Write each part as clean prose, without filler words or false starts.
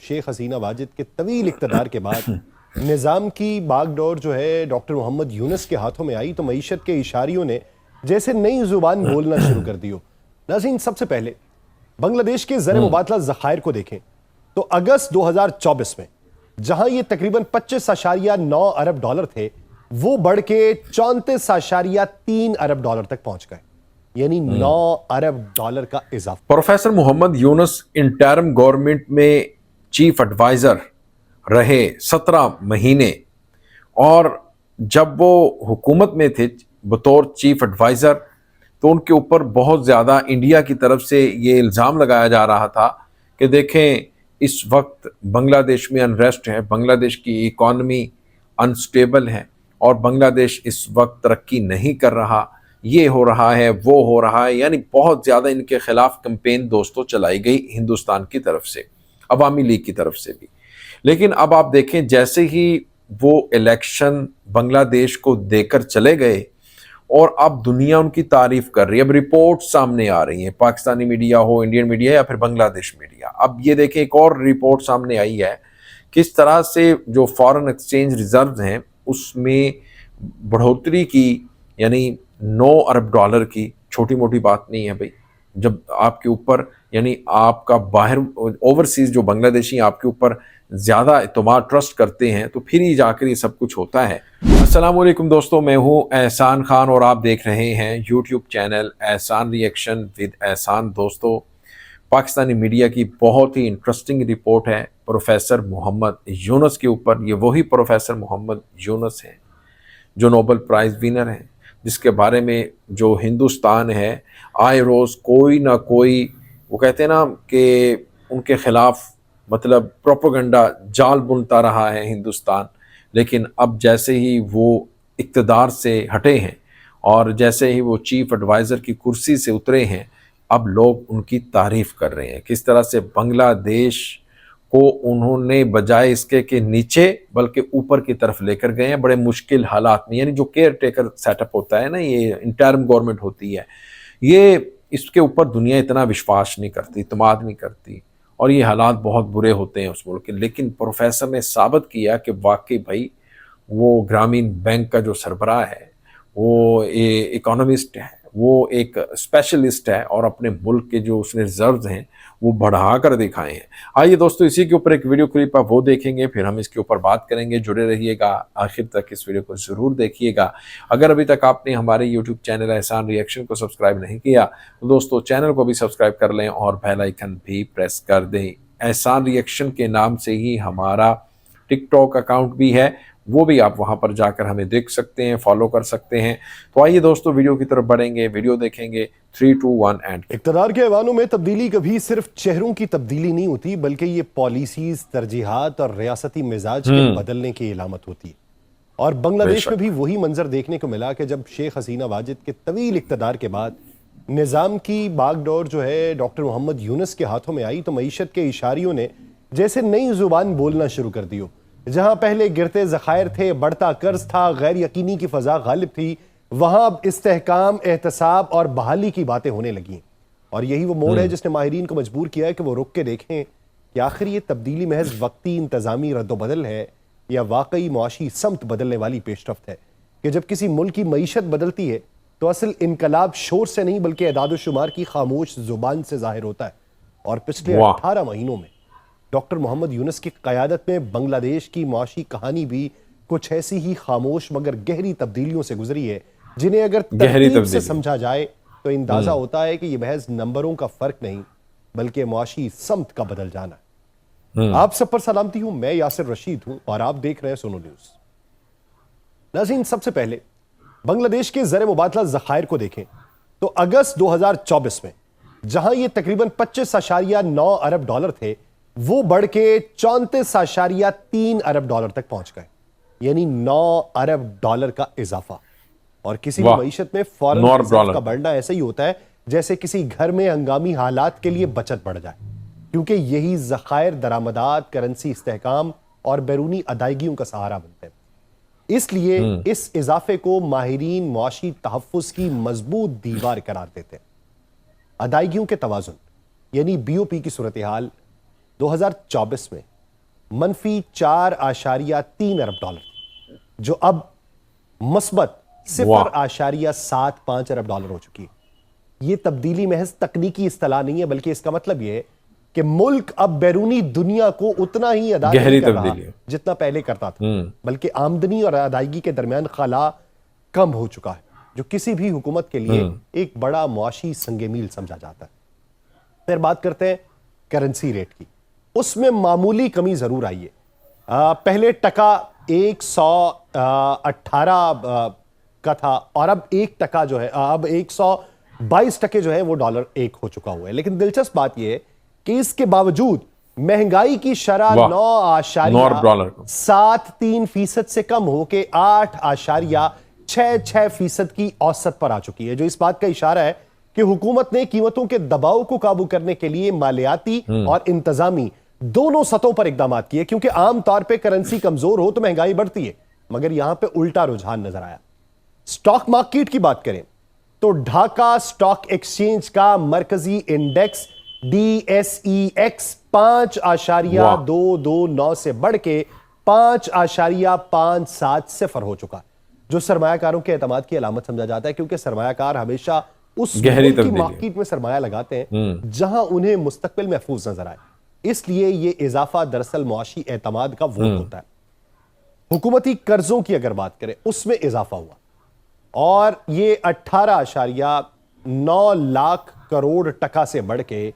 شیخ حسینہ واجد کے طویل اقتدار کے بعد نظام کی باغ ڈور جو ہے ڈاکٹر محمد یونس کے ہاتھوں میں آئی تو معیشت کے اشاریوں نے جیسے نئی زبان بولنا شروع کر دی ہو۔ ناظرین، سب سے پہلے بنگلہ دیش کے زر مبادلہ ذخائر کو دیکھیں تو اگست 2024 میں جہاں یہ تقریباً 25.9 ارب ڈالر تھے، وہ بڑھ کے 34.3 ارب ڈالر تک پہنچ گئے، یعنی 9 ارب ڈالر کا اضافہ۔ پروفیسر محمد یونس انٹرم گورنمنٹ میں چیف ایڈوائزر رہے 17 مہینے، اور جب وہ حکومت میں تھے بطور چیف ایڈوائزر تو ان کے اوپر بہت زیادہ انڈیا کی طرف سے یہ الزام لگایا جا رہا تھا کہ دیکھیں اس وقت بنگلہ دیش میں انریسٹ ہے، بنگلہ دیش کی اکانومی انسٹیبل ہے اور بنگلہ دیش اس وقت ترقی نہیں کر رہا، یہ ہو رہا ہے وہ ہو رہا ہے، یعنی بہت زیادہ ان کے خلاف کمپین دوستوں چلائی گئی ہندوستان کی طرف سے، عوامی لیگ کی طرف سے بھی۔ لیکن اب آپ دیکھیں جیسے ہی وہ الیکشن بنگلہ دیش کو دے کر چلے گئے اور اب دنیا ان کی تعریف کر رہی ہے، اب رپورٹ سامنے آ رہی ہیں، پاکستانی میڈیا ہو، انڈین میڈیا یا پھر بنگلہ دیش میڈیا۔ اب یہ دیکھیں ایک اور رپورٹ سامنے آئی ہے کس طرح سے جو فارن ایکسچینج ریزروز ہیں اس میں بڑھوتری کی، یعنی 9 ارب ڈالر کی، چھوٹی موٹی بات نہیں ہے بھائی۔ جب آپ کے اوپر یعنی آپ کا باہر اوورسیز جو بنگلہ دیشی آپ کے اوپر زیادہ اعتماد ٹرسٹ کرتے ہیں تو پھر ہی جا کر یہ سب کچھ ہوتا ہے۔ السلام علیکم دوستوں، میں ہوں احسان خان اور آپ دیکھ رہے ہیں YouTube channel Ehsan reaction with Ehsan. دوستوں، پاکستانی میڈیا کی بہت ہی انٹرسٹنگ رپورٹ ہے پروفیسر محمد یونس کے اوپر۔ یہ وہی پروفیسر محمد یونس ہیں جو نوبل پرائز ونر ہیں، جس کے بارے میں جو ہندوستان ہے آئے روز کوئی نہ کوئی، وہ کہتے ہیں نا کہ ان کے خلاف مطلب پروپیگنڈا جال بنتا رہا ہے ہندوستان۔ لیکن اب جیسے ہی وہ اقتدار سے ہٹے ہیں اور جیسے ہی وہ چیف ایڈوائزر کی کرسی سے اترے ہیں، اب لوگ ان کی تعریف کر رہے ہیں کس طرح سے بنگلہ دیش کو انہوں نے بجائے اس کے کہ نیچے بلکہ اوپر کی طرف لے کر گئے ہیں بڑے مشکل حالات میں۔ یعنی جو کیئر ٹیکر سیٹ اپ ہوتا ہے نا، یہ انٹرم گورنمنٹ ہوتی ہے، یہ اس کے اوپر دنیا اتنا وشواس نہیں کرتی، اعتماد نہیں کرتی، اور یہ حالات بہت برے ہوتے ہیں اس ملک کے۔ لیکن پروفیسر نے ثابت کیا کہ واقعی بھائی وہ گرامین بینک کا جو سربراہ ہے، وہ اکانومسٹ ہے، وہ ایک اسپیشلسٹ ہے، اور اپنے ملک کے جو اس نے ریزروز ہیں وہ بڑھا کر دکھائے ہیں۔ آئیے دوستو، اسی کے اوپر ایک ویڈیو کلپ آپ وہ دیکھیں گے، پھر ہم اس کے اوپر بات کریں گے۔ جڑے رہیے گا، آخر تک اس ویڈیو کو ضرور دیکھیے گا۔ اگر ابھی تک آپ نے ہمارے یوٹیوب چینل احسان ریئیکشن کو سبسکرائب نہیں کیا تو دوستو چینل کو بھی سبسکرائب کر لیں اور بیل آئیکن بھی پریس کر دیں۔ احسان ریئیکشن کے نام سے ہی ہمارا ٹک ٹاک اکاؤنٹ بھی ہے، وہ بھی آپ وہاں پر جا کر ہمیں دیکھ سکتے ہیں، فالو کر سکتے ہیں۔ تو آئیے دوستو ویڈیو کی طرف بڑھیں گے، ویڈیو دیکھیں گے۔ 3 2 1 اینڈ۔ اقتدار کے ایوانوں میں تبدیلی کبھی صرف چہروں کی تبدیلی نہیں ہوتی، بلکہ یہ پالیسیز، ترجیحات اور ریاستی مزاج کے بدلنے کی علامت ہوتی ہے۔ اور بنگلہ دیش میں بھی وہی منظر دیکھنے کو ملا کہ جب شیخ حسینہ واجد کے طویل اقتدار کے بعد نظام کی باغ ڈور جو ہے ڈاکٹر محمد یونس کے ہاتھوں میں آئی تو معیشت کے اشاریوں نے جیسے نئی زبان بولنا شروع کر دی ہو۔ جہاں پہلے گرتے ذخائر تھے، بڑھتا قرض تھا، غیر یقینی کی فضا غالب تھی، وہاں اب استحکام، احتساب اور بحالی کی باتیں ہونے لگیں۔ اور یہی وہ موڑ ہے جس نے ماہرین کو مجبور کیا ہے کہ وہ رک کے دیکھیں کہ آخر یہ تبدیلی محض وقتی انتظامی رد و بدل ہے یا واقعی معاشی سمت بدلنے والی پیش رفت ہے، کہ جب کسی ملک کی معیشت بدلتی ہے تو اصل انقلاب شور سے نہیں بلکہ اعداد و شمار کی خاموش زبان سے ظاہر ہوتا ہے۔ اور پچھلے 18 مہینوں میں ڈاکٹر محمد یونس کی قیادت میں بنگلہ دیش کی معاشی کہانی بھی کچھ ایسی ہی خاموش مگر گہری تبدیلیوں سے گزری ہے، جنہیں اگر ترتیب سے سمجھا جائے تو اندازہ ہوتا ہے کہ یہ محض نمبروں کا فرق نہیں بلکہ معاشی سمت کا بدل جانا ہے۔ آپ سب پر سلامتی ہوں، میں یاسر رشید ہوں اور آپ دیکھ رہے ہیں سونو نیوز۔ ناظرین، سب سے پہلے بنگلہ دیش کے زر مبادلہ ذخائر کو دیکھیں تو اگست 2024 میں جہاں یہ تقریباً 25.9 ارب ڈالر تھے، وہ بڑھ کے 34.3 ارب ڈالر تک پہنچ گئے، یعنی 9 ارب ڈالر کا اضافہ۔ اور کسی بھی معیشت میں فارن ریزرو کا بڑھنا ایسا ہی ہوتا ہے جیسے کسی گھر میں ہنگامی حالات کے لیے بچت بڑھ جائے، کیونکہ یہی ذخائر درآمدات، کرنسی استحکام اور بیرونی ادائیگیوں کا سہارا بنتے ہیں۔ اس لیے اس اضافے کو ماہرین معاشی تحفظ کی مضبوط دیوار قرار دیتے ہیں۔ ادائیگیوں کے توازن یعنی BOP کی صورتحال 2024 میں منفی 4.3 ارب ڈالر تھی، جو اب مثبت 0.75 ارب ڈالر ہو چکی ہے۔ یہ تبدیلی محض تکنیکی اصطلاح نہیں ہے، بلکہ اس کا مطلب یہ ہے کہ ملک اب بیرونی دنیا کو اتنا ہی ادا نہیں کر رہا جتنا پہلے کرتا تھا، بلکہ آمدنی اور ادائیگی کے درمیان خلا کم ہو چکا ہے، جو کسی بھی حکومت کے لیے ایک بڑا معاشی سنگ میل سمجھا جاتا ہے۔ پھر بات کرتے ہیں کرنسی ریٹ کی، اس میں معمولی کمی ضرور آئی ہے۔ پہلے ٹکا 118 کا تھا، اور اب 1 جو ہے، اب 122 ٹکے جو ہے وہ $1 ہو چکا ہوا ہے۔ لیکن دلچسپ بات یہ ہے کہ اس کے باوجود مہنگائی کی شرح 9.73% سے کم ہو کے 8.66% کی اوسط پر آ چکی ہے، جو اس بات کا اشارہ ہے کہ حکومت نے قیمتوں کے دباؤ کو قابو کرنے کے لیے مالیاتی اور انتظامی دونوں سطحوں پر اقدامات کیے، کیونکہ عام طور پہ کرنسی کمزور ہو تو مہنگائی بڑھتی ہے، مگر یہاں پہ الٹا رجحان نظر آیا۔ سٹاک مارکیٹ کی بات کریں تو ڈھاکہ سٹاک ایکسچینج کا مرکزی انڈیکس DSEX 5.229 سے بڑھ کے 5.570 ہو چکا، جو سرمایہ کاروں کے اعتماد کی علامت سمجھا جاتا ہے، کیونکہ سرمایہ کار ہمیشہ اس ملک کی مارکیٹ میں سرمایہ لگاتے ہیں جہاں انہیں مستقبل محفوظ نظر آئے۔ اس لیے یہ اضافہ دراصل معاشی اعتماد کا ووٹ ہوتا ہے۔ حکومتی قرضوں کی اگر بات کریں، اس میں اضافہ ہوا، اور یہ 18.9 لاکھ کروڑ ٹکا سے بڑھ کے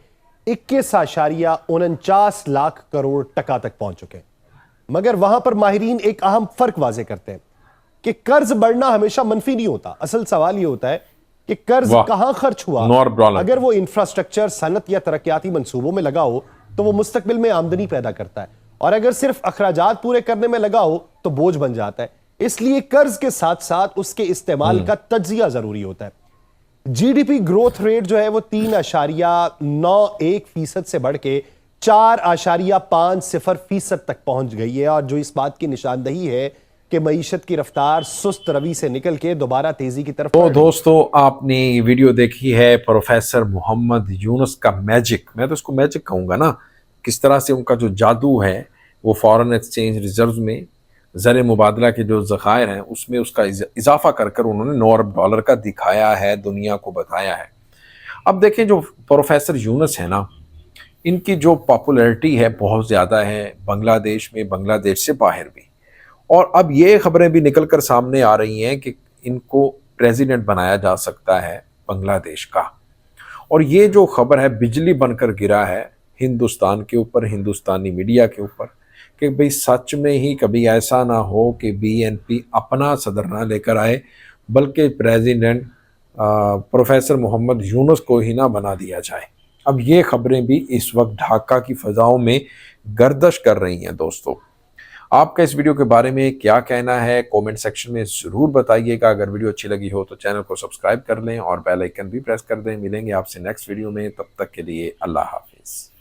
21.49 لاکھ کروڑ ٹکا تک پہنچ چکے ہیں۔ مگر وہاں پر ماہرین ایک اہم فرق واضح کرتے ہیں کہ قرض بڑھنا ہمیشہ منفی نہیں ہوتا۔ اصل سوال یہ ہوتا ہے کہ قرض کہاں خرچ ہوا۔ اگر وہ انفراسٹرکچر، صنعت یا ترقیاتی منصوبوں میں لگا ہو تو وہ مستقبل میں آمدنی پیدا کرتا ہے، اور اگر صرف اخراجات پورے کرنے میں لگا ہو تو بوجھ بن جاتا ہے۔ اس لیے قرض کے ساتھ ساتھ اس کے استعمال کا تجزیہ ضروری ہوتا ہے۔ GDP گروتھ ریٹ جو ہے وہ 3.91% سے بڑھ کے 4.50% تک پہنچ گئی ہے، اور جو اس بات کی نشاندہی ہے کہ معیشت کی رفتار سست روی سے نکل کے دوبارہ تیزی کی طرف۔ تو دوستو، آپ نے ویڈیو دیکھی ہے پروفیسر محمد یونس کا میجک، میں تو اس کو میجک کہوں گا نا، کس طرح سے ان کا جو جادو ہے وہ فارن ایکسچینج ریزروز میں زر مبادلہ کے جو ذخائر ہیں اس میں اس کا اضافہ کر انہوں نے 9 ارب ڈالر کا دکھایا ہے، دنیا کو بتایا ہے۔ اب دیکھیں جو پروفیسر یونس ہے نا، ان کی جو پاپولیرٹی ہے بہت زیادہ ہے بنگلہ دیش میں، بنگلہ دیش سے باہر بھی، اور اب یہ خبریں بھی نکل کر سامنے آ رہی ہیں کہ ان کو پریزیڈنٹ بنایا جا سکتا ہے بنگلہ دیش کا، اور یہ جو خبر ہے بجلی بن کر گرا ہے ہندوستان کے اوپر، ہندوستانی میڈیا کے اوپر، کہ بھئی سچ میں ہی کبھی ایسا نہ ہو کہ BNP اپنا صدر نہ لے کر آئے، بلکہ پریزیڈنٹ پروفیسر محمد یونس کو ہی نہ بنا دیا جائے۔ اب یہ خبریں بھی اس وقت ڈھاکہ کی فضاؤں میں گردش کر رہی ہیں۔ دوستو، آپ کا اس ویڈیو کے بارے میں کیا کہنا ہے کومنٹ سیکشن میں ضرور بتائیے گا۔ اگر ویڈیو اچھی لگی ہو تو چینل کو سبسکرائب کر لیں اور بیل آئیکن بھی پریس کر دیں۔ ملیں گے آپ سے نیکسٹ ویڈیو میں، تب تک کے لیے اللہ حافظ۔